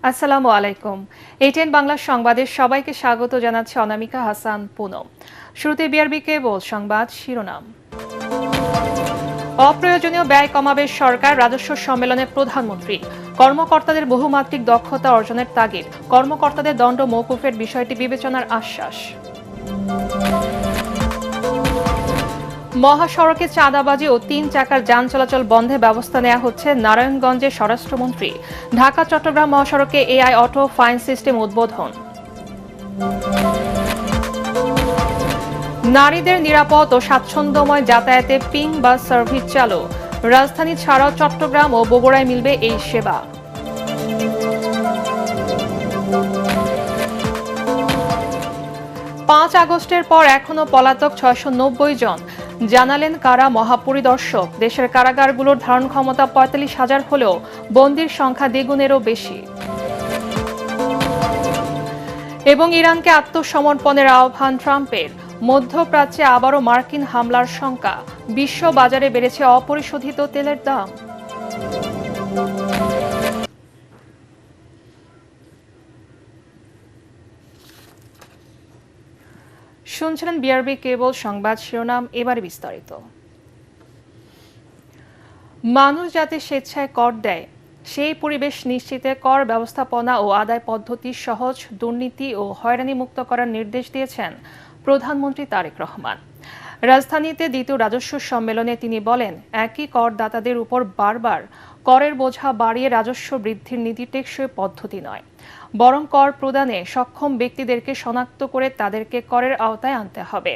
আসসালামু আলাইকুম। এটিএন বাংলা সংবাদে সবাইকে স্বাগত জানাচ্ছে অনামিকা হাসান পুনম। শুরুতে বিআরবি কেবল সংবাদ শিরোনাম। অপ্রয়োজনীয় ব্যয় কমাবে সরকার, রাজস্ব সম্মেলনে প্রধানমন্ত্রী। কর্মকর্তাদের বহুমাত্রিক দক্ষতা অর্জনের তাগিদ, কর্মকর্তাদের দণ্ড মওকুফের বিষয়টি বিবেচনার আশ্বাস। মহাসড়কে চাঁদাবাজি ও ৩ চাকার যান চলাচল বন্ধে ব্যবস্থা নেওয়া হচ্ছে, নারায়ণগঞ্জে স্বরাষ্ট্রমন্ত্রী। ঢাকা চট্টগ্রাম মহাসড়কে এআই অটো ফাইন সিস্টেম উদ্বোধন। নারীদের নিরাপদ ও স্বাচ্ছন্দ্যময় যাতায়াতে পিং বাস সার্ভিস চালু। রাজধানী ছাড়াও চট্টগ্রাম ও বগুড়ায় মিলবে এই সেবা। ৫ আগস্টের পর এখনো পলাতক ৬৯০ জন, জানালেন কারা মহাপরিদর্শক। দেশের কারাগারগুলোর ধারণ ক্ষমতা ৪৫,০০০ হলেও বন্দির সংখ্যা দ্বিগুণেরও বেশি। এবং ইরানকে আত্মসমর্পণের আহ্বান ট্রাম্পের। মধ্যপ্রাচ্যে আবারও মার্কিন হামলার শঙ্কা। বিশ্ব বাজারে বেড়েছে অপরিশোধিত তেলের দাম। শুনছিলেন বিআরবি কেবল সংবাদ শিরোনাম, এবারে বিস্তারিত। মানুষ যাতে স্বেচ্ছায় কর দেয় সেই পরিবেশ নিশ্চিতে কর ব্যবস্থাপনা ও আদায় পদ্ধতি সহজ, দুর্নীতি ও হয়রানি মুক্ত করার নির্দেশ দিয়েছেন প্রধানমন্ত্রী তারেক রহমান। রাজধানীতে দ্বিতীয় রাজস্ব সম্মেলনে তিনি বলেন, একই করদাতাদের উপর বারবার করের বোঝা বাড়িয়ে রাজস্ব বৃদ্ধির নীতি টেকসই পদ্ধতি নয়, বরং কর প্রদানে সক্ষম ব্যক্তিদেরকে শনাক্ত করে তাদেরকে করের আওতায় আনতে হবে।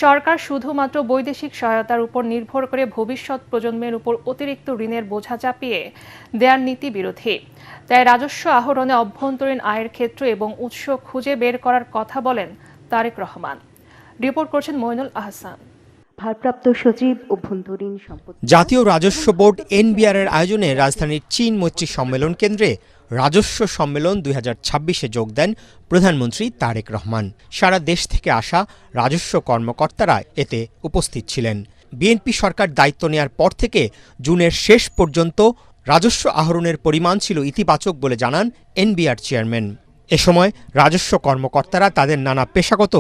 সরকার শুধুমাত্র বৈদেশিক সহায়তার উপর নির্ভর করে ভবিষ্যৎ প্রজন্মের উপর অতিরিক্ত ঋণের বোঝা চাপিয়ে দেয়ার নীতি বিরোধী। তাই রাজস্ব আহরণে অভ্যন্তরীণ আয়ের ক্ষেত্র এবং উৎস খুঁজে বের করার কথা বলেন তারেক রহমান। রিপোর্ট করছেন মইনুল আহসান। ভারপ্রাপ্ত সচিব অভ্যন্তরীণ সম্পদ। জাতীয় রাজস্ব বোর্ড এনবিআর এর আয়োজনে রাজধানীর চীন মৈত্রী সম্মেলন কেন্দ্রে রাজস্ব সম্মেলন ২০২৬-এ যোগ দেন প্রধানমন্ত্রী তারেক রহমান। সারা দেশ থেকে আসা রাজস্ব কর্মকর্তারা এতে উপস্থিত ছিলেন। বিএনপি সরকার দায়িত্ব নেয়ার পর থেকে জুনের শেষ পর্যন্ত রাজস্ব আহরণের পরিমাণ ছিল ইতিবাচক বলে জানান এনবিআর চেয়ারম্যান। এ সময় রাজস্ব কর্মকর্তারা তাদের নানা পেশাগত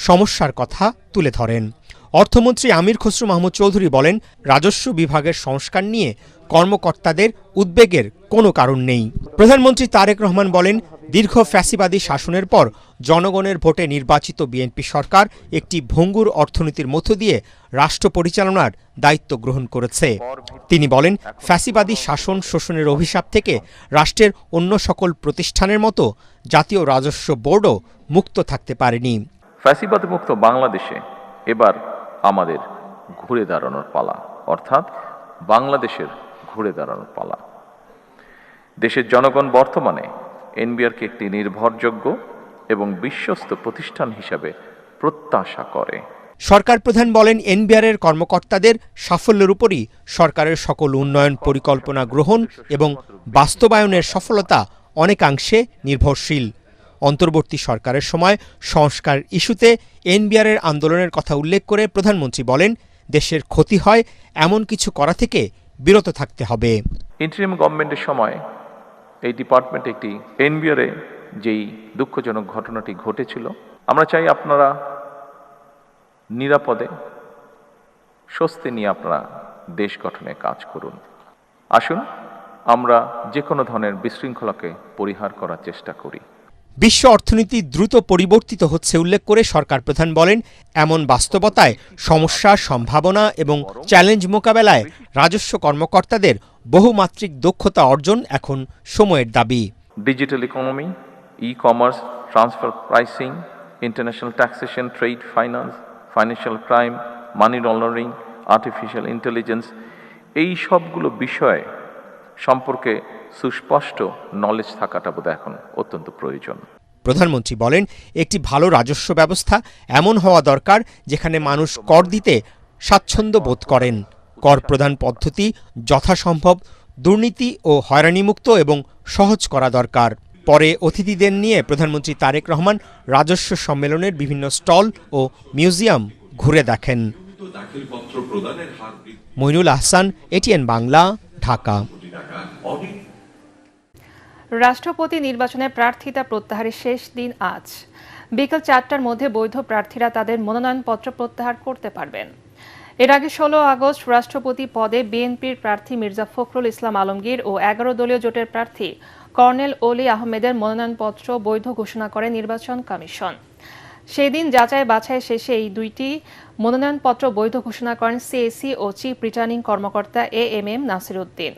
সমস্যার কথা তুলে ধরেন। অর্থমন্ত্রী আমির খসরু মাহমুদ চৌধুরী বলেন, রাজস্ব বিভাগের সংস্কার নিয়ে কর্মকর্তাদের উদ্বেগের কোনো কারণ নেই। প্রধানমন্ত্রী তারেক রহমান বলেন, দীর্ঘ ফ্যাসিবাদী শাসনের পর জনগণের ভোটে নির্বাচিত বিএনপি সরকার একটি ভঙ্গুর অর্থনীতির মধ্য দিয়ে রাষ্ট্র পরিচালনার দায়িত্ব গ্রহণ করেছে। তিনি বলেন, ফ্যাসিবাদী শাসন শোষণের অভিশাপ থেকে রাষ্ট্রের অন্য সকল প্রতিষ্ঠানের মতো জাতীয় রাজস্ব বোর্ডও মুক্ত থাকতে পারেনি। ফ্যাসিবাদ মুক্ত বাংলাদেশে এবার আমাদের ঘুরে দাঁড়ানোর পালা, অর্থাৎ বাংলাদেশের ঘুরে দাঁড়ানোর পালা। দেশের জনগণ বর্তমানে এনবিআরকে একটি নির্ভরযোগ্য এবং বিশ্বস্ত প্রতিষ্ঠান হিসাবে প্রত্যাশা করে। সরকার প্রধান বলেন, এনবিআর এর কর্মকর্তাদের সাফল্যের উপরই সরকারের সকল উন্নয়ন পরিকল্পনা গ্রহণ এবং বাস্তবায়নের সফলতা অনেকাংশে নির্ভরশীল। অন্তর্বর্তী সরকারের সময় সংস্কার ইস্যুতে এনবিআর এর আন্দোলনের কথা উল্লেখ করে প্রধানমন্ত্রী বলেন, দেশের ক্ষতি হয় এমন কিছু করা থেকে বিরত থাকতে হবে। ইন্টারিম গভর্নমেন্টের সময় এই ডিপার্টমেন্টে একটি এনবিআর এ যেই দুঃখজনক ঘটনাটি ঘটেছিল, আমরা চাই আপনারা নিরাপদে স্বস্তি নিয়ে আপনারা দেশ গঠনে কাজ করুন। আসুন আমরা যে কোনো ধরনের বিশৃঙ্খলাকে পরিহার করার চেষ্টা করি। বিশ্ব অর্থনীতি দ্রুত পরিবর্তিত হচ্ছে উল্লেখ করে সরকার প্রধান বলেন, এমন বাস্তবতায় সমস্যা, সম্ভাবনা এবং চ্যালেঞ্জ মোকাবেলায় রাজস্ব কর্মকর্তাদের বহুমাত্রিক দক্ষতা অর্জন এখন সময়ের দাবি। Digital economy, e commerce, transfer pricing, international taxation, trade finance, financial crime, money laundering, artificial intelligence, এই সবগুলো বিষয় সম্পর্কে সুস্পষ্ট নলেজ থাকাটা বোধ এখন অত্যন্ত প্রয়োজন। প্রধানমন্ত্রী বলেন, একটি ভালো রাজস্ব ব্যবস্থা এমন হওয়া দরকার যেখানে মানুষ কর দিতে স্বাচ্ছন্দ্য বোধ করেন। কর প্রদান পদ্ধতি যথাসম্ভব দুর্নীতি ও হয়রানিমুক্ত এবং সহজ করা দরকার। পরে অতিথিদের নিয়ে প্রধানমন্ত্রী তারেক রহমান রাজস্ব সম্মেলনের বিভিন্ন স্টল ও মিউজিয়াম ঘুরে দেখেন। মইনুল আহসান, এটিএন বাংলা, ঢাকা। রাষ্ট্রপতি নির্বাচনে প্রার্থিতা প্রত্যাহারের শেষ দিন আজ বিকেল 4টার মধ্যে বৈধ প্রার্থীরা তাদের মনোনয়নপত্র প্রত্যাহার করতে পারবেন। এর আগে 16 আগস্ট রাষ্ট্রপতি পদে বিএনপির প্রার্থী মির্জা ফখরুল ইসলাম আলমগীর ও 11 দলীয় জোটের প্রার্থী কর্নেল অলি আহমেদের মনোনয়নপত্র বৈধ ঘোষণা করে নির্বাচন কমিশন। সেদিন যাচাই বাছাই শেষে এই দুইটি মনোনয়নপত্র বৈধ ঘোষণা করেন সিএসি ও চিফ রিটার্নিং কর্মকর্তা এএমএম নাসির উদ্দিন।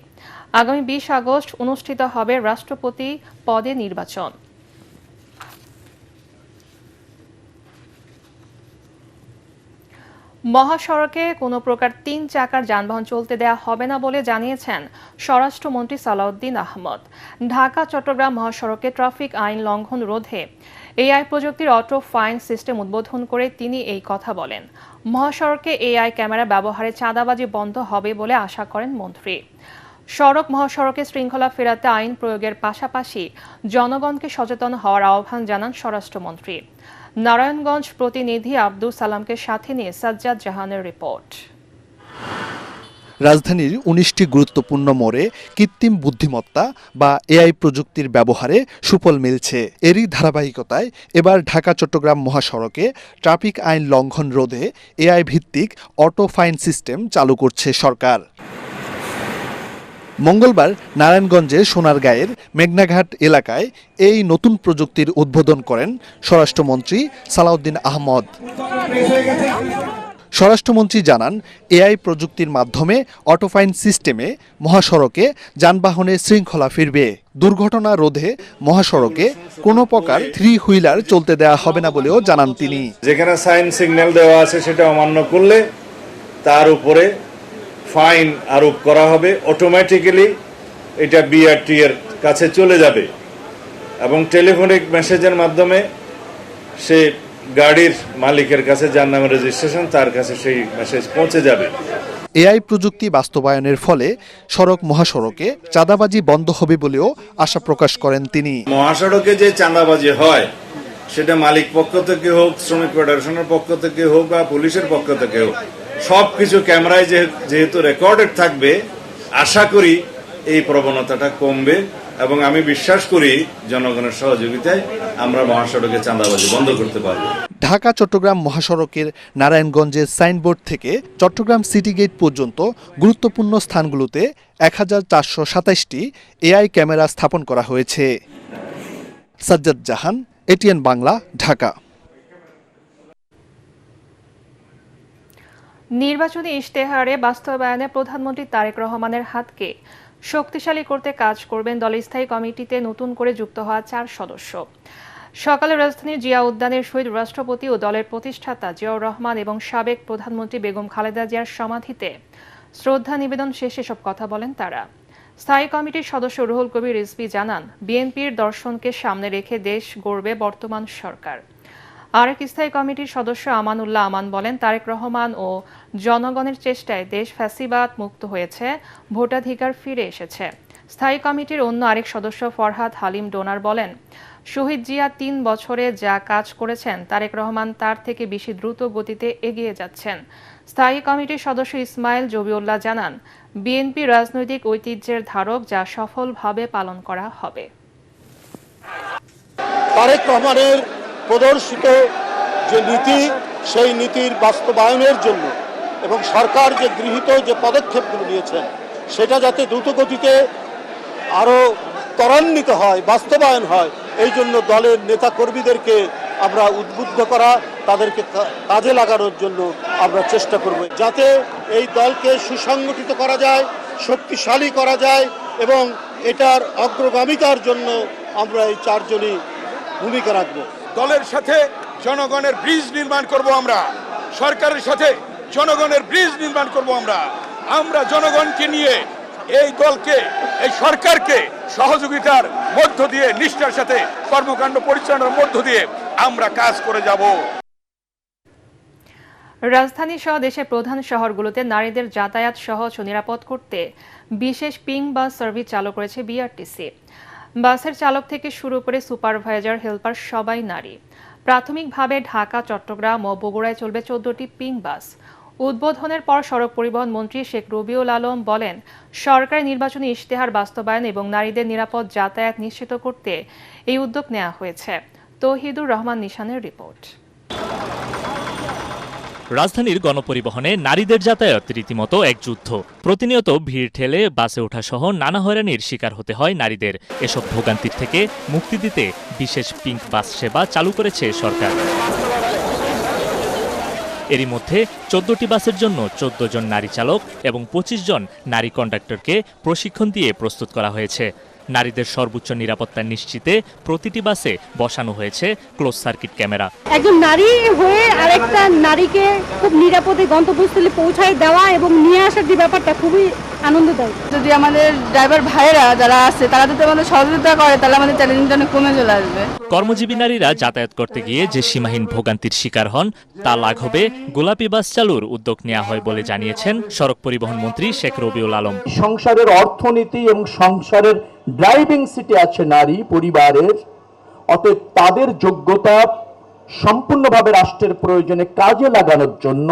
আগামী 20 আগস্ট অনুষ্ঠিত হবে রাষ্ট্রপতি পদে নির্বাচন। মহাসড়কে কোনো প্রকার 3 চাকার যানবাহন চলতে দেওয়া হবে না বলে জানিয়েছেন স্বরাষ্ট্রমন্ত্রী সালাউদ্দিন আহমদ। ঢাকা চট্টগ্রাম মহাসড়কে ট্রাফিক আইন লঙ্ঘন রোধে এআই প্রযুক্তির অটো ফাইন সিস্টেম উদ্বোধন করে তিনি এই কথা বলেন। মহাসড়কে এআই ক্যামেরা ব্যবহারে চাঁদাবাজি বন্ধ হবে বলে আশা করেন মন্ত্রী। সড়ক মহাসড়কে শৃঙ্খলা ফেরাতে আইন প্রয়োগের পাশাপাশি জনগণকে সচেতন হওয়ার আহ্বান জানান স্বরাষ্ট্রমন্ত্রী। নারায়ণগঞ্জ প্রতিনিধি আব্দুল সালামকে সাথে নিয়ে সাজ্জাদ জাহানের রিপোর্ট। রাজধানীর 19টি গুরুত্বপূর্ণ মোড়ে কৃত্রিম বুদ্ধিমত্তা বা এআই প্রযুক্তির ব্যবহারে সুফল মিলছে। এরই ধারাবাহিকতায় এবার ঢাকা চট্টগ্রাম মহাসড়কে ট্রাফিক আইন লঙ্ঘন রোধে এআই ভিত্তিক অটো ফাইন সিস্টেম চালু করছে সরকার। মঙ্গলবার নারায়ণগঞ্জের সোনারগাঁয়ের মেঘনাঘাট এলাকায় এই নতুন প্রযুক্তির উদ্বোধন করেন স্বরাষ্ট্রমন্ত্রী সালাউদ্দিন আহমদ। স্বরাষ্ট্রমন্ত্রী জানান, এআই প্রযুক্তির মাধ্যমে অটোফাইন সিস্টেমে মহাসড়কে যানবাহনের শৃঙ্খলা ফিরবে। দুর্ঘটনা রোধে মহাসড়কে কোনো প্রকার 3 হুইলার চলতে দেওয়া হবে না বলেও জানান তিনি। যেখানে সাইন সিগন্যাল দেওয়া আছে সেটা অমান্য করলে তার উপরে ফাইন আরোপ করা হবে। অটোমেটিক্যালি এটা বিআরটি এর কাছে চলে যাবে এবং টেলিফোনিক মেসেজের মাধ্যমে সে গাড়ির মালিকের কাছে যার নামে রেজিস্ট্রেশন তার কাছে সেই মেসেজ পৌঁছে যাবে। এআই প্রযুক্তি বাস্তবায়নের ফলে সড়ক মহাসড়কে চাঁদাবাজি বন্ধ হবে বলেও আশা প্রকাশ করেন তিনি। মহাসড়কে যে চাঁদাবাজি হয় সেটা মালিক পক্ষ থেকে হোক, শ্রমিক ফেডারেশনের পক্ষ থেকে হোক বা পুলিশের পক্ষ থেকে হোক, সবকিছু ক্যামেরায় যেহেতু রেকর্ডেড থাকবে, আশা করি এই প্রবণতাটা কমবে এবং আমি বিশ্বাস করি জনগণের সহযোগিতায় আমরা মহাসড়কে চাঁদাবাজি বন্ধ করতে পারব। ঢাকা চট্টগ্রাম মহাসড়কের নারায়ণগঞ্জের সাইনবোর্ড থেকে চট্টগ্রাম সিটি গেট পর্যন্ত গুরুত্বপূর্ণ স্থানগুলোতে 1427টি এআই ক্যামেরা স্থাপন করা হয়েছে। সাজ্জাদ জাহান, এটিএন বাংলা, ঢাকা। নির্বাচনী ইশতেহারে বাস্তবায়নে প্রধানমন্ত্রী তারেক রহমানের হাতকে শক্তিশালী করতে কাজ করবেন দলের স্থায়ী কমিটিতে নতুন করে যুক্ত হওয়া 4 সদস্য। সকালে রাজধানীর জিয়া উদ্যানের শহীদ রাষ্ট্রপতি ও দলের প্রতিষ্ঠাতা জিয়াউর রহমান এবং সাবেক প্রধানমন্ত্রী বেগম খালেদা জিয়ার সমাধিতে শ্রদ্ধা নিবেদন শেষে সব কথা বলেন তারা। স্থায়ী কমিটির সদস্য রুহুল কবির রিজভী জানান, বিএনপির দর্শনকে সামনে রেখে দেশ গড়বে বর্তমান সরকার। আরেক স্থায়ী কমিটির সদস্য আমানুল্লাহ আমান বলেন, তারেক রহমান ও জনগণের চেষ্টায় দেশ ফ্যাসিবাদ মুক্ত হয়েছে, ভোটাধিকার ফিরে এসেছে। স্থায়ী কমিটির অন্য আরেক সদস্য ফরহাদ হালিম ডোনার বলেন, শহীদ জিয়া 3 বছরে যা কাজ করেছেন তারেক রহমান তার থেকে বেশি দ্রুত গতিতে এগিয়ে যাচ্ছেন। স্থায়ী কমিটির সদস্য ইসমাইল জবিউল্লাহ জানান, বিএনপি রাজনৈতিক ঐতিহ্যের ধারক, যা সফলভাবে পালন করা হবে। তারেক রহমানের প্রদর্শিত যে নীতি, সেই নীতির বাস্তবায়নের জন্য এবং সরকার যে গৃহীত যে পদক্ষেপগুলো নিয়েছেন সেটা যাতে দ্রুত গতিতে আরও ত্বরান্বিত হয়, বাস্তবায়ন হয়, এই জন্য দলের নেতা কর্মীদেরকে আমরা উদ্বুদ্ধ করা, তাদেরকে কাজে লাগানোর জন্য আমরা চেষ্টা করব, যাতে এই দলকে সুসংগঠিত করা যায়, শক্তিশালী করা যায় এবং এটার অগ্রগামিতার জন্য আমরা এই 4 জনই ভূমিকা রাখবো। দলের সাথে জনগণের ব্রিজ নির্মাণ করব, আমরা সরকারের সাথে জনগণের ব্রিজ নির্মাণ করব। আমরা জনগণকে নিয়ে এই দলকে, এই সরকারকে সহযোগিতার মধ্য দিয়ে, নিষ্ঠার সাথে কর্মকাণ্ড পরিচালনার মধ্য দিয়ে আমরা কাজ করে যাব। রাজধানী সহ দেশের প্রধান শহরগুলোতে নারীদের যাতায়াত সহজ ও নিরাপদ করতে বিশেষ পিঙ্ক বাস সার্ভিস চালু করেছে বিআরটিসি। বাসের চালক থেকে শুরু করে সুপারভাইজার, হেল্পার সবাই নারী। প্রাথমিকভাবে ঢাকা, চট্টগ্রাম ও বগুড়ায় চলবে 14টি পিঙ্ক বাস। উদ্বোধনের পর সড়ক পরিবহন মন্ত্রী শেখ রবিউল আলম বলেন, সরকারি নির্বাচনী ইশতেহার বাস্তবায়ন এবং নারীদের নিরাপদ যাতায়াত নিশ্চিত করতে এই উদ্যোগ নেওয়া হয়েছে। তৌহিদুর রহমান নিশানের রিপোর্ট। রাজধানীর গণপরিবহনে নারীদের যাতায়াত রীতিমতো এক যুদ্ধ। প্রতিনিয়ত ভিড় ঠেলে বাসে ওঠা সহ নানা হয়রানির শিকার হতে হয় নারীদের। এসব ভোগান্তির থেকে মুক্তি দিতে বিশেষ পিঙ্ক বাস সেবা চালু করেছে সরকার। এরই মধ্যে 14টি বাসের জন্য 14 জন নারী চালক এবং 25 জন নারী কন্ডাক্টরকে প্রশিক্ষণ দিয়ে প্রস্তুত করা হয়েছে। নারীদের সর্বোচ্চ নিরাপত্তা নিশ্চিতে প্রতিটি বাসে বসানো হয়েছে ক্লোজ সার্কিট ক্যামেরা। একজন নারী হয়ে আরেকটা নারীকে খুব নিরাপদে গন্তব্যস্থলে পৌঁছায় দেওয়া এবং নিয়ে আসার যে ব্যাপারটা খুবই আনন্দদায়ক। যদি আমাদের ড্রাইভার ভাইয়েরা যারা আছে তারা যদি আমাদের সহযোগিতা করে তাহলে আমাদের চ্যালেঞ্জটা অনেক কমে চলে আসবে। কর্মজীবী নারীরা যাতায়াত করতে গিয়ে যে সীমাহীন ভোগান্তির শিকার হন তা লাঘবে গোলাপি বাস চালুর উদ্যোগ নেওয়া হয় বলে জানিয়েছেন সড়ক পরিবহন মন্ত্রী শেখ রবিউল আলম। সংসারের অর্থনীতি এবং সংসারের ড্রাইভিং সিটে আছে নারী পরিবারের, অতএব তাদের যোগ্যতা সম্পূর্ণভাবে রাষ্ট্রের প্রয়োজনে কাজে লাগানোর জন্য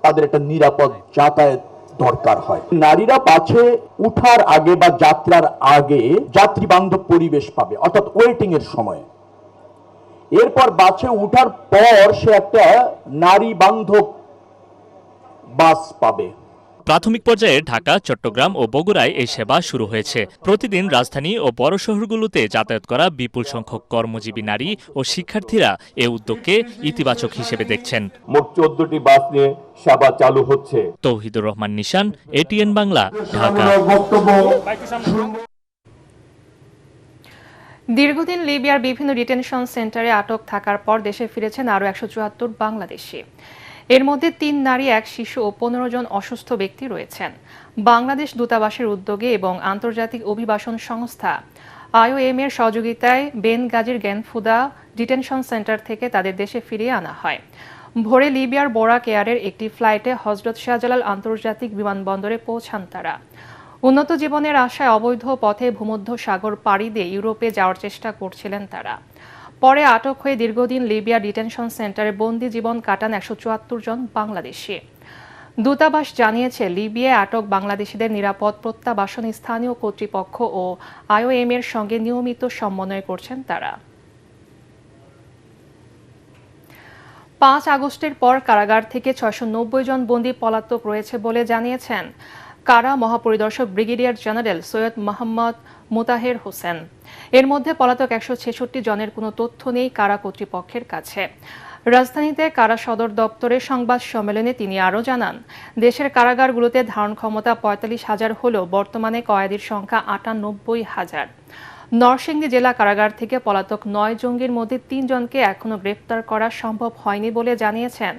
তাদের একটা নিরাপদ যাতায়াত দরকার হয়। নারীরা বাসে উঠার আগে বা যাত্রার আগে যাত্রী বান্ধব পরিবেশ পাবে, অর্থাৎ ওয়েটিং এর সময়। এরপর বাসে উঠার পর সে একটা নারী বান্ধব বাস পাবে। প্রাথমিক পর্যায়ে ঢাকা, চট্টগ্রাম ও বগুড়ায় এই সেবা শুরু হয়েছে। প্রতিদিন রাজধানী ও বড় শহরগুলোতে যাতায়াত করা বিপুল সংখ্যক কর্মজীবী নারী ও শিক্ষার্থীরা এ উদ্যোগকে ইতিবাচক হিসেবে দেখছেন। মোট 14টি বাস নিয়ে সেবা চালু হচ্ছে। তৌহিদুর রহমান নিশান, এটিএন বাংলা, ঢাকা। দীর্ঘদিন লিবিয়ার বিভিন্ন ডিটেনশন সেন্টারে আটক থাকার পর দেশে ফিরেছেন আরও 174 বাংলাদেশি। এর মধ্যে 3 নারী, 1 শিশু ও 15 জন অসুস্থ ব্যক্তি রয়েছেন। বাংলাদেশ দূতাবাসের উদ্যোগে এবং আন্তর্জাতিক অভিবাসন সংস্থা IOM এর সহযোগিতায় বেনগাজির গেনফুদা ডিটেনশন সেন্টার থেকে তাদের দেশে ফিরিয়ে আনা হয়। ভোরে লিবিয়ার বোরাক এয়ারের একটি ফ্লাইটে হজরত শাহজালাল আন্তর্জাতিক বিমানবন্দরে পৌঁছান তারা। উন্নত জীবনের আশায় অবৈধ পথে ভূমধ্য সাগর পাড়ি দিয়ে ইউরোপে যাওয়ার চেষ্টা করছিলেন তারা। পরে আটক হয়ে দীর্ঘদিন লিবিয়া ডিটেনশন সেন্টারে বন্দি জীবন কাটান 174 জন বাংলাদেশি। দূতাবাস জানিয়েছে, লিবিয়ায় আটক বাংলাদেশিদের নিরাপদ প্রত্যাবাসন স্থানীয় কর্তৃপক্ষ ও IOM এর সঙ্গে নিয়মিত সমন্বয় করছেন তারা। 5 আগস্টের পর কারাগার থেকে 690 জন বন্দী পলাতক রয়েছে বলে জানিয়েছেন কারা মহাপরিদর্শক ব্রিগেডিয়ার জেনারেল সৈয়দ মোহাম্মদ মোতাহের হোসেন। এর মধ্যে পলাতক 166 জনের কোনো তথ্য নেই কারা কর্তৃপক্ষের কাছে। রাজধানীতে কারা সদর দপ্তরের সংবাদ সম্মেলনে তিনি আরও জানান, দেশের কারাগারগুলোতে ধারণ ক্ষমতা 45,000 হলেও বর্তমানে কয়েদির সংখ্যা 98,000। নরসিংদী জেলা কারাগার থেকে পলাতক 9 জঙ্গির মধ্যে 3 জনকে এখনও গ্রেপ্তার করা সম্ভব হয়নি বলে জানিয়েছেন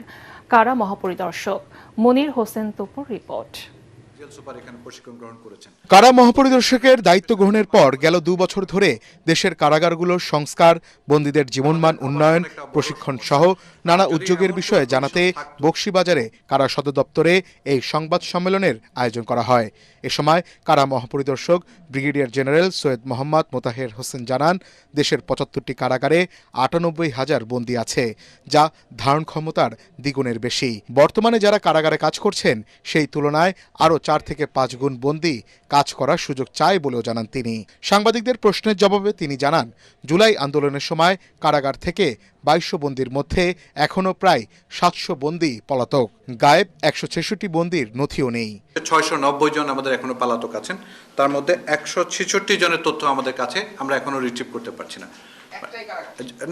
কারা মহাপরিদর্শক মনির হোসেন তপুর রিপোর্ট। কারা মহাপরিদর্শকের দায়িত্ব গ্রহণের পর গেল 2 বছর ধরে দেশের কারাগারগুলোর সংস্কার, বন্দীদের জীবনমান উন্নয়ন, প্রশিক্ষণ সহ নানা উদ্যোগের বিষয়ে জানাতে বকশীবাজারে কারা সদর দপ্তরে এই সংবাদ সম্মেলনের আয়োজন করা হয়। এ সময় কারা মহাপরিদর্শক ব্রিগেডিয়ার জেনারেল সৈয়দ মোহাম্মদ মোতাহের হোসেন জানান, দেশের 75টি কারাগারে 98,000 বন্দী আছে, যা ধারণ ক্ষমতার দ্বিগুণের বেশি। বর্তমানে যারা কারাগারে কাজ করছেন সেই তুলনায় আরও 4 থেকে 5 গুণ বন্দী কাজ করার সুযোগ চায় বলেও জানান তিনি। সাংবাদিকদের প্রশ্নের জবাবে তিনি জানান, জুলাই আন্দোলনের সময় কারাগার থেকে 2200 বন্দীর মধ্যে এখনও প্রায় 700 বন্দী পলাতক। গায়েব 166 বন্দীর নথিও নেই। 690 জন আমাদের এখনো পলাতক আছেন, তার মধ্যে 166 জনের তথ্য আমাদের কাছে আমরা এখনো রিট্রিভ করতে পারছি না।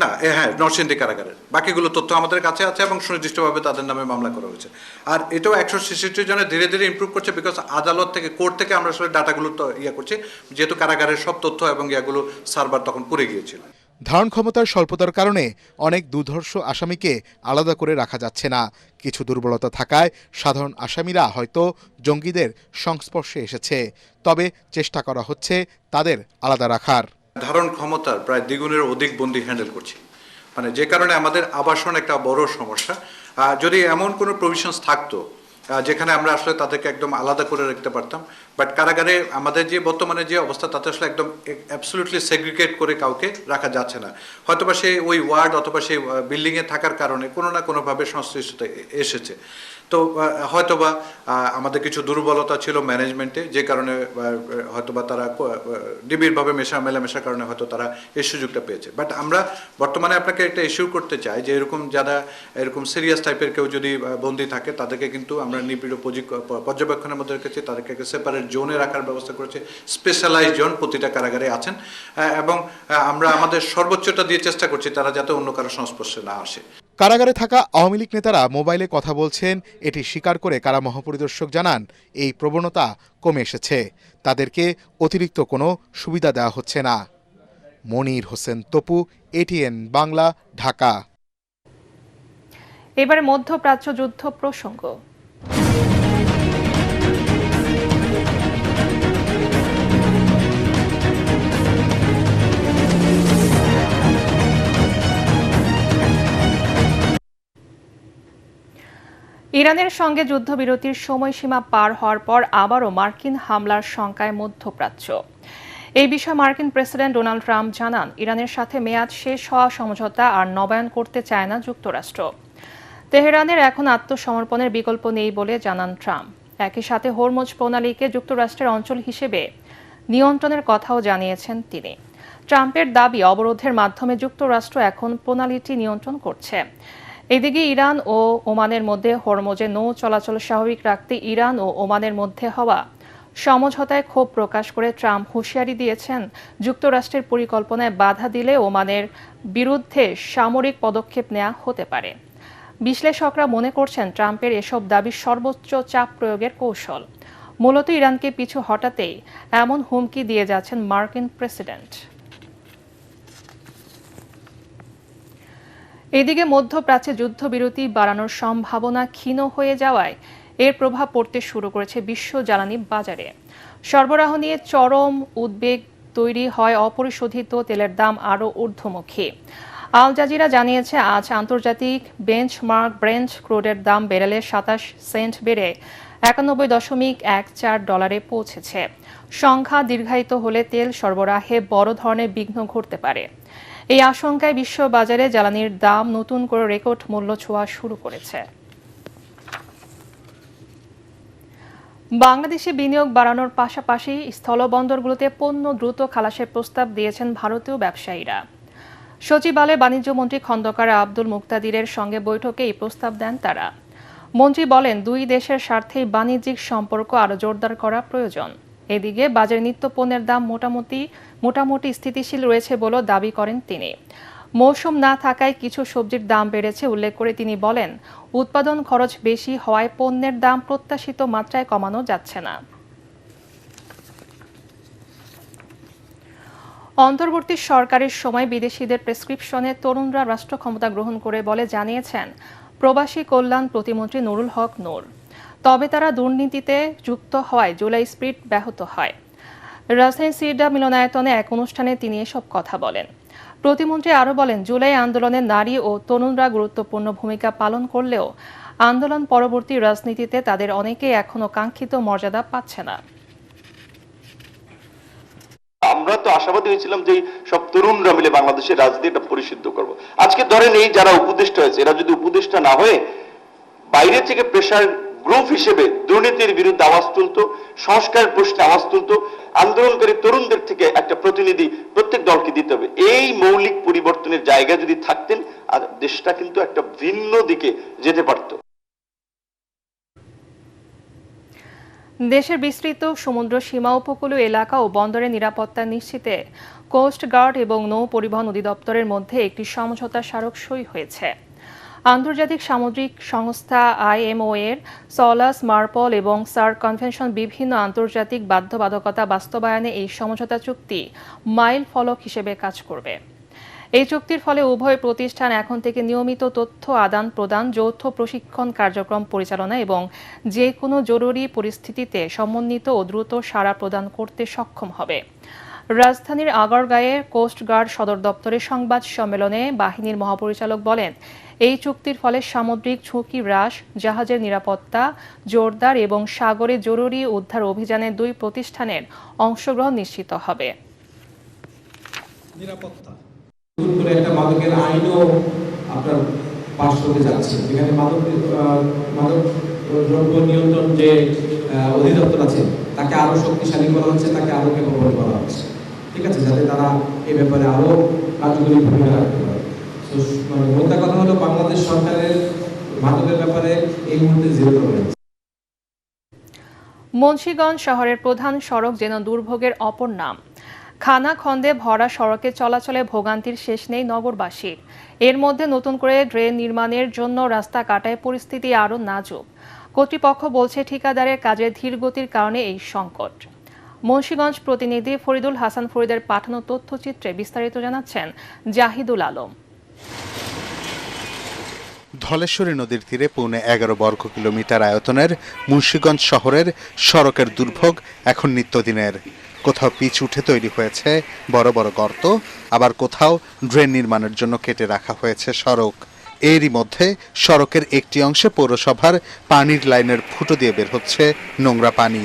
না, হ্যাঁ, নরসিংদী কারাগারের বাকিগুলো তথ্য আমাদের কাছে আছে এবং সুনির্দিষ্টভাবে তাদের নামে মামলা করা হয়েছে। আর এটাও 166 জনের ধীরে ধীরে ইমপ্রুভ করছে, বিকজ আদালত থেকে, কোর্ট থেকে আমরা আসলে ডাটাগুলো তো করছি, যেহেতু কারাগারের সব তথ্য এবং ইয়াগুলো সার্ভার তখন পুড়ে গিয়েছিল। ধারণ ক্ষমতার স্বল্পতার কারণে অনেক দুর্ধর্ষ আসামিকে আলাদা করে রাখা যাচ্ছে না। কিছু দুর্বলতা থাকায় সাধারণ আসামিরা হয়তো জঙ্গিদের সংস্পর্শে এসেছে, তবে চেষ্টা করা হচ্ছে তাদের আলাদা রাখার। ধারণ ক্ষমতার প্রায় দ্বিগুণের অধিক বন্দী হ্যান্ডেল করছি, মানে যে কারণে আমাদের আবাসন একটা বড় সমস্যা। যদি এমন কোনো প্রভিশনস থাকতো যেখানে আমরা আসলে তাদেরকে একদম আলাদা করে রাখতে পারতাম, বাট কারাগারে আমাদের যে বর্তমানে যে অবস্থা তাতে আসলে একদম অ্যাবসলিউটলি সেগ্রিগেট করে কাউকে রাখা যাচ্ছে না। হয়তোবা সে ওই ওয়ার্ড অথবা সেই বিল্ডিংয়ে থাকার কারণে কোনো না কোনোভাবে সংশ্লিষ্টতা এসেছে। তো হয়তোবা আমাদের কিছু দুর্বলতা ছিল ম্যানেজমেন্টে, যে কারণে হয়তোবা তারা নিবিড়ভাবে মেলামেশার কারণে হয়তো তারা এই সুযোগটা পেয়েছে। বাট আমরা বর্তমানে আপনাকে একটা ইস্যু করতে চাই যে এরকম যারা এরকম সিরিয়াস টাইপের কেউ যদি বন্দী থাকে তাদেরকে কিন্তু আমরা নিবিড় পর্যবেক্ষণের মধ্যে রেখেছি, তাদেরকে একটা সেপারেট জোনে রাখার ব্যবস্থা করেছে, স্পেশালাইজ জোন প্রতিটা কারাগারে আছেন, এবং আমরা আমাদের সর্বোচ্চটা দিয়ে চেষ্টা করছি তারা যাতে অন্য কারো সংস্পর্শে না আসে। কারাগারে থাকা আওয়ামী লীগ নেতারা মোবাইলে কথা বলছেন, এটি স্বীকার করে কারা মহাপরিদর্শক জানান এই প্রবণতা কমে এসেছে, তাদেরকে অতিরিক্ত কোনো সুবিধা দেওয়া হচ্ছে না। মনির হোসেন তপু, এটিএন বাংলা, ঢাকা। এবারে মধ্যপ্রাচ্য যুদ্ধ প্রসঙ্গ। ইরানের সঙ্গে যুদ্ধবিরতির সময়সীমা পার হওয়ার পর আবারও মার্কিন হামলার শঙ্কায় মধ্যপ্রাচ্য। এই বিষয়ে মার্কিন প্রেসিডেন্ট ডোনাল্ড ট্রাম্প জানান, ইরানের সাথে মেয়াদ শেষ হওয়া সমঝোতা আর নবায়ন করতে চায় না যুক্তরাষ্ট্র। তেহরানের এখন আত্মসমর্পণের বিকল্প নেই বলে জানান ট্রাম্প। একই সাথে হরমুজ প্রণালীকে যুক্তরাষ্ট্রের অঞ্চল হিসেবে নিয়ন্ত্রণের কথাও জানিয়েছেন তিনি। ট্রাম্পের দাবি, অবরোধের মাধ্যমে যুক্তরাষ্ট্র এখন প্রণালীটি নিয়ন্ত্রণ করছে। এদিকে ইরান ও ওমানের মধ্যে হরমুজে নৌ চলাচল স্বাভাবিক রাখতে ইরান ও ওমানের মধ্যে হওয়া সমঝোতায় ক্ষোভ প্রকাশ করে ট্রাম্প হুঁশিয়ারি দিয়েছেন, যুক্তরাষ্ট্রের পরিকল্পনায় বাধা দিলে ওমানের বিরুদ্ধে সামরিক পদক্ষেপ নেওয়া হতে পারে। বিশ্লেষকরা মনে করছেন, ট্রাম্পের এসব দাবি সর্বোচ্চ চাপ প্রয়োগের কৌশল। মূলত ইরানকে পিছু হটাতেই এমন হুমকি দিয়ে যাচ্ছেন মার্কিন প্রেসিডেন্ট। এদিকে মধ্যপ্রাচ্যে যুদ্ধবিরতি বাড়ানোর সম্ভাবনা ক্ষীণ হয়ে যাওয়ায় এর প্রভাব পড়তে শুরু করেছে বিশ্ব জ্বালানি বাজারে। সরবরাহ নিয়ে চরম উদ্বেগ তৈরি হয় অপরিশোধিত তেলের দাম আরও ঊর্ধ্বমুখী। আল জাজিরা জানিয়েছে, আজ আন্তর্জাতিক বেঞ্চমার্ক ব্রেন্ট ক্রুডের দাম ব্যারেলে 27 সেন্ট বেড়ে $91.14 পৌঁছেছে। সংখ্যা দীর্ঘায়িত হলে তেল সরবরাহে বড় ধরনের বিঘ্ন ঘটতে পারে। এই আশঙ্কায় বিশ্ব বাজারে জ্বালানির দাম নতুন করে রেকর্ড মূল্য ছোঁয়া শুরু করেছে। বাংলাদেশে বিনিয়োগ বাড়ানোর পাশাপাশি স্থলবন্দরগুলোতে পণ্য দ্রুত খালাসের প্রস্তাব দিয়েছেন ভারতীয় ব্যবসায়ীরা। সচিবালয়ে বাণিজ্যমন্ত্রী খন্দকার আব্দুল মুক্তাদিরের সঙ্গে বৈঠকে এই প্রস্তাব দেন তারা। মন্ত্রী বলেন, দুই দেশের স্বার্থেই বাণিজ্যিক সম্পর্ক আরও জোরদার করা প্রয়োজন। এদিকে বাজারে নিত্যপণ্যের দাম মোটামুটি স্থিতিশীল রয়েছে বলেও দাবি করেন তিনি। মৌসুম না থাকায় কিছু সবজির দাম বেড়েছে উল্লেখ করে তিনি বলেন, উৎপাদন খরচ বেশি হওয়ায় পণ্যের দাম প্রত্যাশিত মাত্রায় কমানো যাচ্ছে না। অন্তর্বর্তী সরকারের সময় বিদেশিদের প্রেসক্রিপশনে তরুণরা রাষ্ট্র ক্ষমতা গ্রহণ করে বলে জানিয়েছেন প্রবাসী কল্যাণ প্রতিমন্ত্রী নুরুল হক নূর। তবে তারা দুর্নীতিতে যুক্ত হওয়ায় জুলাই স্পিরিট ব্যাহত হয়। রাজধানীর সিরডা মিলনায়তনে এক অনুষ্ঠানে তিনি এসব কথা বলেন। প্রতিমন্ত্রী আরও বলেন, জুলাই আন্দোলনে নারী ও তরুণরা গুরুত্বপূর্ণ ভূমিকা পালন করলেও আন্দোলন পরবর্তী রাজনীতিতে তাদের অনেকেই এখনো কাঙ্ক্ষিত মর্যাদা পাচ্ছে না। আমরা তো আশাবাদী হয়েছিলাম যে সব তরুণরা মিলে বাংলাদেশের রাজনীতিটা পরিশুদ্ধ করব। আজকে ধরেন এই যারা উপদেষ্টা হয়েছে, এরা যদি উপদেষ্টা না হয়ে বাইরে থেকে প্রেশার গ্রুপ হিসেবে দুর্নীতির বিরুদ্ধে আওয়াজ তুলতো, সংস্কারের প্রশ্নে আওয়াজ তুলতো, আন্দোলনকারী তরুণদের থেকে একটা প্রতিনিধি প্রত্যেক দলকে দিতে হবে, এই মৌলিক পরিবর্তনের জায়গা যদি থাকতেন, আর দেশটা কিন্তু একটা ভিন্ন দিকে যেতে পারত। দেশের বিস্তৃত সমুদ্র সীমা, উপকূলীয় এলাকা ও বন্দরের নিরাপত্তা নিশ্চিতে কোস্ট গার্ড এবং নৌ পরিবহন অধিদপ্তরের মধ্যে একটি সমঝোতা স্মারক সই হয়েছে। আন্তর্জাতিক সামুদ্রিক সংস্থা IMO এর সলাস, মার্পল এবং সার্ক কনভেনশন বিভিন্ন আন্তর্জাতিক বাধ্যবাধকতা বাস্তবায়নে এই সমঝোতা চুক্তি মাইল ফলক হিসেবে কাজ করবে। এই চুক্তির ফলে উভয় প্রতিষ্ঠান এখন থেকে নিয়মিত তথ্য আদান প্রদান, যৌথ প্রশিক্ষণ কার্যক্রম পরিচালনা এবং যে কোনো জরুরি পরিস্থিতিতে সমন্বিত ও দ্রুত সাড়া প্রদান করতে সক্ষম হবে। রাজধানীর আগারগাঁয়ে কোস্ট গার্ড সদর দপ্তরের সংবাদ সম্মেলনে বাহিনীর মহাপরিচালক বলেন, এই চুক্তির ফলে সামুদ্রিক ঝুঁকি হ্রাস, জাহাজের নিরাপত্তা জোরদার এবং সাগরে জরুরি উদ্ধার অভিযানে দুই প্রতিষ্ঠানের অংশগ্রহণ নিশ্চিত হবে। নিরাপত্তা একটা মাদকের আইনও আপনার পাশ হতে যাচ্ছে, যেখানে মাদক দ্রব্য নিয়ন্ত্রণ যে অধিদপ্তর আছে তাকে আরো শক্তিশালী করা হচ্ছে, তাকে আরো ক্যাপাবল করা হচ্ছে, ঠিক আছে, যাতে তারা এই ব্যাপারে আরো কার্যকরী ভূমিকা রাখতে পারে। তো মানে মোদ্দা কথা হলো বাংলাদেশ সরকারের মাদকের ব্যাপারে এই মুহূর্তে জিরো টলারেন্স। মুন্সিগঞ্জ শহরের প্রধান সড়ক যেন দুর্ভোগের অপর নাম। খানাখন্দে ভরা সড়কে চলাচলে ভোগান্তির শেষ নেই নগরবাসীর। এর মধ্যে নতুন করে ড্রেন নির্মাণের জন্য রাস্তা কাটায় পরিস্থিতি আরও নাজুক। কর্তৃপক্ষ বলছে ঠিকাদারের কাজে ধীর গতির কারণে এই সংকট। মুন্সিগঞ্জ প্রতিনিধি ফরিদুল হাসান ফরিদের পাঠানো তথ্যচিত্রে বিস্তারিত জানাচ্ছেন জাহিদুল আলম। ধলেশ্বরী নদীর তীরে পৌনে 11 বর্গ কিলোমিটার আয়তনের মুন্সিগঞ্জ শহরের সড়কের দুর্ভোগ এখন নিত্যদিনের। কোথাও পিচ উঠে তৈরি হয়েছে বড় বড় গর্ত, আবার কোথাও ড্রেন নির্মাণের জন্য কেটে রাখা হয়েছে সড়ক। এরই মধ্যে সড়কের একটি অংশে পৌরসভার পানির লাইনের ফুটো দিয়ে বের হচ্ছে নোংরা পানি।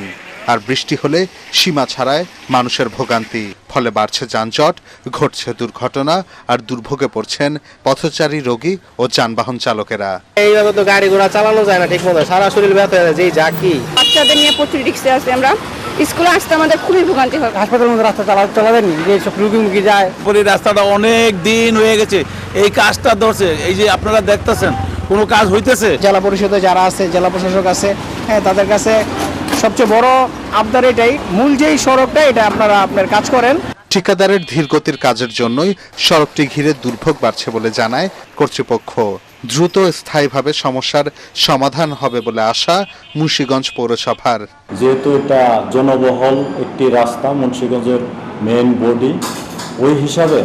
আর বৃষ্টি হলে সীমা ছাড়ায় মানুষের ভোগান্তি, ফলে বাড়ছে যানজট, ঘটছে দুর্ঘটনা, আর দুর্ভোগে পড়ছেন পথচারী, রোগী ও যানবাহন চালকেরা। এইভাবে তো গাড়ি ঘোড়া চালানো যায় না ঠিক মতো, সারা শরীর ব্যথা হয়ে যায়। যেই যা কি বাচ্চাদের নিয়ে প্রচুর রিক্সে আছি আমরা, স্কুলে আসতে আমাদের খুবই ভোগান্তি হয়। হাসপাতালের মধ্যে রাস্তা চালাবেন যে সব রুগী যায়। পরে রাস্তাটা অনেক দিন হয়ে গেছে, এই কাজটা ধরছে, এই যে আপনারা দেখতেছেন কোনো কাজ হইতেছে। জেলা পরিষদে যারা আছে, জেলা প্রশাসক আছে, হ্যাঁ, তাদের কাছে সবচেয়ে বড় আবদার এটাই, মূল যেই সড়কটা এটা আপনারা আপনার কাজ করেন। ঠিকাদারের ধীরগতির কাজের জন্যই সড়কটি ঘিরে দুর্ভোগ বাড়ছে বলে জানায় কর্তৃপক্ষ। দ্রুত স্থায়ীভাবে সমস্যার সমাধান হবে বলে আশা মুন্সিগঞ্জ পৌরসভার। যেহেতু এটা জনবহুল একটি রাস্তা, মুন্সিগঞ্জের মেইন বডি, ওই হিসাবে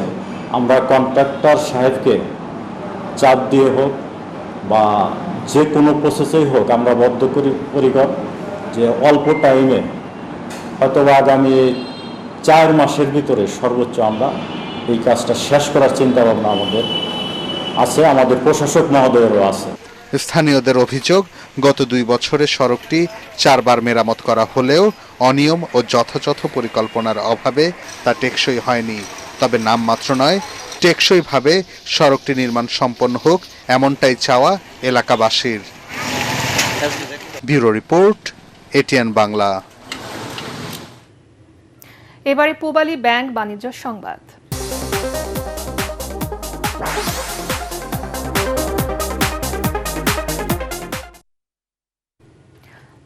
আমরা কন্ট্রাক্টর সাহেবকে চাপ দিয়ে হোক বা যে কোনো প্রসেসেই হোক আমরা বদ্ধপরিকর যে অল্প টাইমে হয়তো আগামী 4 মাসের ভিতরে সর্বোচ্চ আমরা এই কাজটা শেষ করার চিন্তা ভাবনা আমাদের আছে, আমাদের প্রশাসক মহোদয়েরও আছে। স্থানীয়দের অভিযোগ, গত 2 বছরে সড়কটি 4 বার মেরামত করা হলেও অনিয়ম ও যথাযথ পরিকল্পনার অভাবে তা টেকসই হয়নি। তবে নামমাত্র নয়, টেকসইভাবে সড়কটি নির্মাণ সম্পন্ন হোক, এমনটাই চাওয়া এলাকাবাসীর। Bureau report, ATN Bangla. এবারে পূবালী ব্যাংক বাণিজ্য সংবাদ।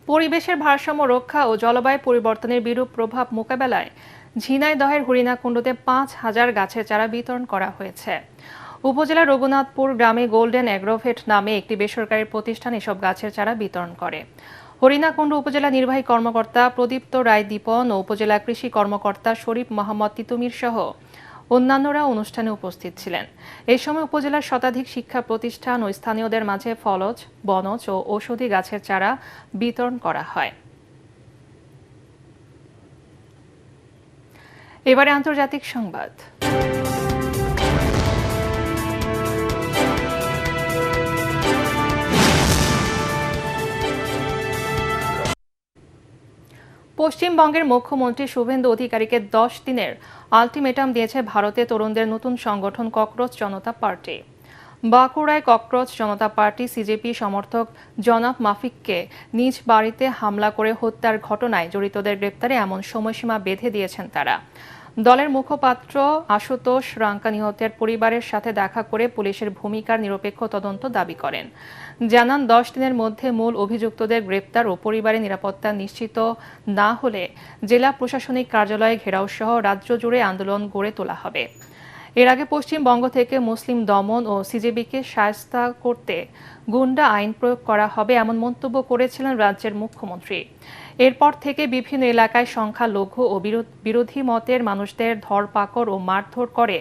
পরিবেশের ভারসাম্য রক্ষা ও জলবায়ু পরিবর্তনের বিরূপ প্রভাব মোকাবেলায় ঝিনাইদহের হরিণাকুণ্ডুতে 5,000 গাছের চারা বিতরণ করা হয়েছে। উপজেলার রঘুনাথপুর গ্রামে গোল্ডেন অ্যাগ্রোভেট নামে একটি বেসরকারি প্রতিষ্ঠান এসব গাছের চারা বিতরণ করে। হরিণাকুণ্ডু উপজেলা নির্বাহী কর্মকর্তা প্রদীপ্ত রায় দীপন ও উপজেলা কৃষি কর্মকর্তা শরীফ মোহাম্মদ তিতুমির সহ অন্যান্যরা অনুষ্ঠানে উপস্থিত ছিলেন। এই সময় উপজেলার শতাধিক শিক্ষা প্রতিষ্ঠান ও স্থানীয়দের মাঝে ফলজ, বনজ ও ঔষধি গাছের চারা বিতরণ করা হয়। এবারে আন্তর্জাতিক সংবাদ। পশ্চিমবঙ্গের মুখ্যমন্ত্রী শুভেন্দু অধিকারীকে 10 দিনের আলটিমেটাম দিয়েছে ভারতে তরুণদের নতুন সংগঠন ককরোচ জনতা পার্টি। বাঁকুড়ায় ককরোচ জনতা পার্টি সিজেপি সমর্থক জনাব মাফিককে নিজ বাড়িতে হামলা করে হত্যার ঘটনায় জড়িতদের গ্রেপ্তারে এমন সময়সীমা বেঁধে দিয়েছেন তারা। দলের মুখপাত্র আশুতোষ রাঙ্কা নিহতের পরিবারের সাথে দেখা করে পুলিশের ভূমিকার নিরপেক্ষ তদন্ত দাবি করেন। জানান 10 দিনের মধ্যে মূল অভিযুক্তদের গ্রেপ্তার ও পরিবারের নিরাপত্তা নিশ্চিত না হলে জেলা প্রশাসনিক কার্যালয়ে ঘেরাও সহ রাজ্য জুড়ে আন্দোলন গড়ে তোলা হবে। এর আগে পশ্চিমবঙ্গ থেকে মুসলিম দমন ও সিজেবিকে শায়েস্তা করতে গুন্ডা আইন প্রয়োগ করা হবে এমন মন্তব্য করেছিলেন রাজ্যের মুখ্যমন্ত্রী। এরপর থেকে বিভিন্ন এলাকায় সংখ্যালঘু ও বিরোধী মতের মানুষদের ধরপাকড় ও মারধর করে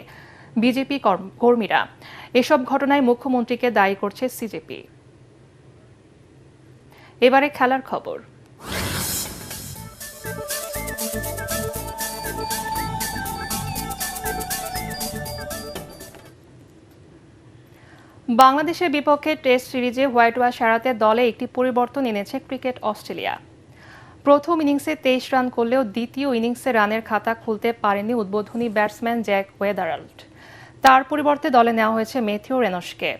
বিজেপি কর্মীরা। এসব ঘটনায় মুখ্যমন্ত্রীকে দায়ী করছে সিজেপি। এবারে খেলার খবর। বাংলাদেশের বিপক্ষে টেস্ট সিরিজে হোয়াইট ওয়াশ এড়াতে দলে একটি পরিবর্তন এনেছে ক্রিকেট অস্ট্রেলিয়া। প্রথম ইনিংসে 23 রান করলেও দ্বিতীয় ইনিংসে রানের খাতা খুলতে পারেনি উদ্বোধনী ব্যাটসম্যান জ্যাক ওয়েদারাল্ড। তার পরিবর্তে দলে নেওয়া হয়েছে ম্যাথিউ রেনশকে।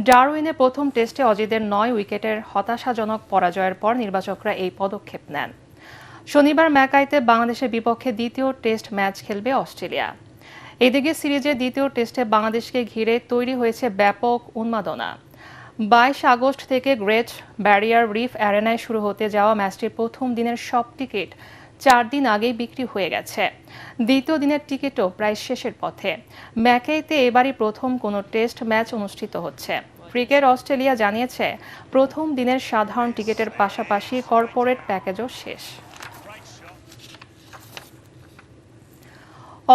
ডারউইনে প্রথম টেস্টে অজিদের 9 উইকেটের হতাশাজনক পরাজয়ের পর নির্বাচকরা এই পদক্ষেপ নেন। শনিবার ম্যাকাইতে বাংলাদেশের বিপক্ষে দ্বিতীয় টেস্ট ম্যাচ খেলবে অস্ট্রেলিয়া। এদিকে সিরিজের দ্বিতীয় টেস্টে বাংলাদেশকে ঘিরে তৈরি হয়েছে ব্যাপক উন্মাদনা। 22 আগস্ট থেকে গ্রেট ব্যারিয়ার রিফ অ্যারেনায় শুরু হতে যাওয়া ম্যাচটির প্রথম দিনের সব টিকিট 4 দিন আগেই বিক্রি হয়ে গেছে। দ্বিতীয় দিনের টিকিটও প্রায় শেষের পথে। ম্যাকাইতে এবারই প্রথম কোনো টেস্ট ম্যাচ অনুষ্ঠিত হচ্ছে। ক্রিকেট অস্ট্রেলিয়া জানিয়েছে প্রথম দিনের সাধারণ টিকিটের পাশাপাশি কর্পোরেট প্যাকেজও শেষ।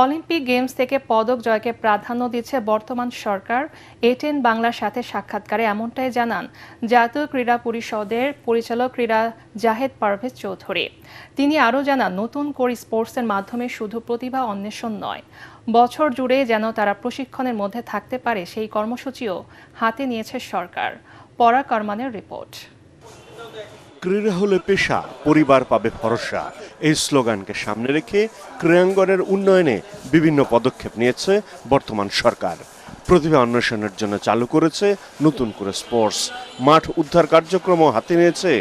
অলিম্পিক গেমস থেকে পদক জয়কে প্রাধান্য দিচ্ছে বর্তমান সরকার। A10 বাংলার সাথে সাক্ষাৎকারে এমনটাই জানান জাতীয় ক্রীড়া পরিষদের পরিচালক ক্রীড়া জাহেদ পারভেজ চৌধুরী। তিনি আরও জানান, নতুন করে স্পোর্টসের মাধ্যমে শুধু প্রতিভা অন্বেষণ নয়, বছর জুড়ে যেন তারা প্রশিক্ষণের মধ্যে থাকতে পারে সেই কর্মসূচিও হাতে নিয়েছে সরকার। পরাগ কারমানের রিপোর্ট। ক্রীড়া হলে পেশা, পরিবার পাবে ভরসা, এই স্লোগানকে সামনে রেখে ক্রীড়াঙ্গনের উন্নয়নে বিভিন্ন পদক্ষেপ নিয়েছে বর্তমান সরকার। প্রতিভা অন্বেষণের জন্য চালু করেছে নতুন করে স্পোর্টস মাঠ উদ্ধার কার্যক্রমও হাতে নিয়েছে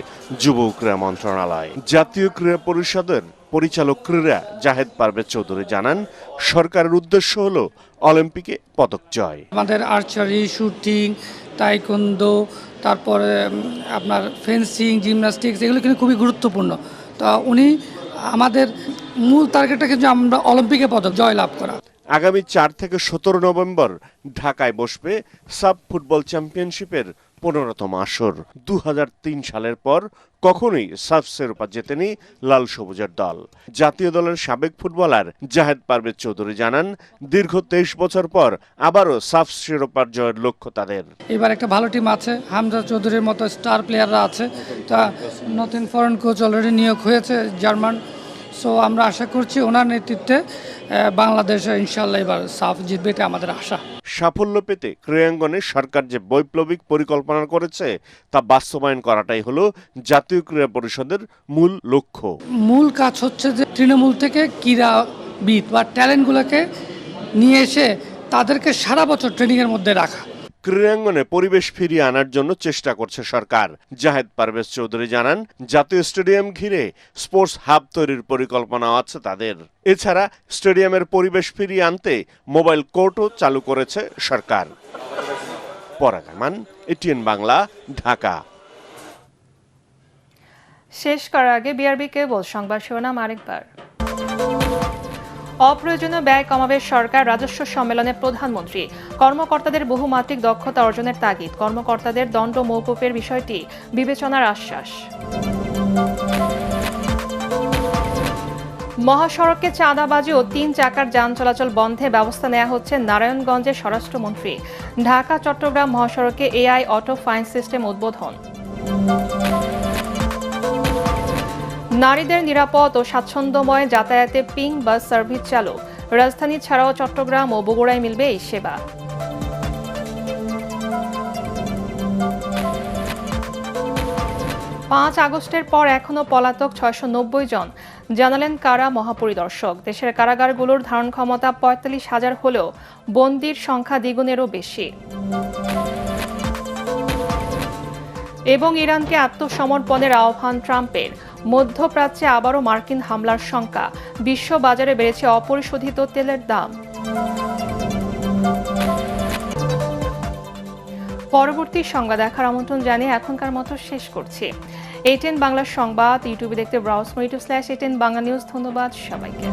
যুব ক্রীড়া মন্ত্রণালয়। জাতীয় ক্রীড়া পরিষদের পরিচালক ক্রীড়া জাহেদ পারভেজ চৌধুরী জানান, সরকারের উদ্দেশ্য হলো অলিম্পিকে পদক জয়। আমাদের আর্চারি, শুটিং, তাইকোন্ডো, তারপরে আপনার ফেন্সিং, জিমন্যাস্টিক্স, এগুলো কিন্তু খুবই গুরুত্বপূর্ণ। তা উনি আমাদের মূল টার্গেটটা কিন্তু আমরা অলিম্পিকে পদক জয় লাভ করা। আগামী 4 থেকে 17 নভেম্বর ঢাকায় বসবে সাব ফুটবল চ্যাম্পিয়নশিপের 15তম আসর। 2003 সালের পর কখনোই সাব শিরোপা জেতেনি লাল সবুজের দল। জাতীয় দলের সাবেক ফুটবলার জাহেদ পারভেজ চৌধুরী জানান, দীর্ঘ 23 বছর পর আবারও সাব শিরোপার জয়ের লক্ষ্য তাদের। এবার একটা ভালো টিম আছে, হামজা চৌধুরীর মতো স্টার প্লেয়াররা আছে। তা নতুন ফরেন কোচ অলরেডি নিয়োগ হয়েছে জার্মান। সো আমরা আশা করছি ওনার নেতৃত্বে বাংলাদেশ ইনশাল্লাহ এবার সাফ জিতবে, এটা আমাদের আশা। সাফল্য পেতে ক্রীড়াঙ্গনে সরকার যে বৈপ্লবিক পরিকল্পনা করেছে তা বাস্তবায়ন করাটাই হলো জাতীয় ক্রীড়া পরিষদের মূল লক্ষ্য। মূল কাজ হচ্ছে যে তৃণমূল থেকে ক্রীড়াবিদ বা ট্যালেন্টগুলোকে নিয়ে এসে তাদেরকে সারা বছর ট্রেনিংয়ের মধ্যে রাখা। ক্রীড়াঙ্গনে পরিবেশ ফিরিয়ে আনার জন্য চেষ্টা করছে সরকার। জাহেদ পারভেজ চৌধুরী জানান, জাতীয় স্টেডিয়াম ঘিরে স্পোর্টস হাব তৈরির পরিকল্পনা আছে তাদের। এছাড়া স্টেডিয়ামের পরিবেশ ফিরিয়ে আনতে মোবাইল কোর্টও চালু করেছে সরকার। পরাগ রহমান, ATN বাংলা, ঢাকা। শেষ করার আগে বিআরবি কেবল সংবাদ শিরোনাম আরেকবার। অপ্রয়োজনীয় ব্যয় কমাবে সরকার, রাজস্ব সম্মেলনে প্রধানমন্ত্রী। কর্মকর্তাদের বহুমাত্রিক দক্ষতা অর্জনের তাগিদ, কর্মকর্তাদের দণ্ড মওকুফের বিষয়টি বিবেচনার আশ্বাস। মহাসড়কে চাঁদাবাজি ও 3 চাকার যান চলাচল বন্ধে ব্যবস্থা নেওয়া হচ্ছে নারায়ণগঞ্জের স্বরাষ্ট্রমন্ত্রী। ঢাকা চট্টগ্রাম মহাসড়কে AI অটো ফাইন সিস্টেম উদ্বোধন। নারীদের নিরাপদ ও স্বাচ্ছন্দ্যময় যাতায়াতে পিঙ্ক বাস সার্ভিস চালু। রাজধানী ছাড়াও চট্টগ্রাম ও বগুড়ায় মিলবে এই সেবা। 5 আগস্টের পর এখনো পলাতক 690 জন, জানালেন কারা মহাপরিদর্শক। দেশের কারাগারগুলোর ধারণ ক্ষমতা 45,000 হলেও বন্দির সংখ্যা দ্বিগুণেরও বেশি। এবং ইরানকে আত্মসমর্পণের আহ্বান ট্রাম্পের। মধ্যপ্রাচ্যে আবারও মার্কিন হামলার শঙ্কা, বিশ্ব বাজারে বেড়েছে অপরিশোধিত তেলের দাম। পরবর্তী সংবাদ দেখার আমন্ত্রণ জানিয়ে এখনকার মতো শেষ করছি। ATN বাংলা সংবাদ ইউটিউবে দেখতে ব্রাউজ করে /ATN বাংলা নিউজ। ধন্যবাদ সবাইকে।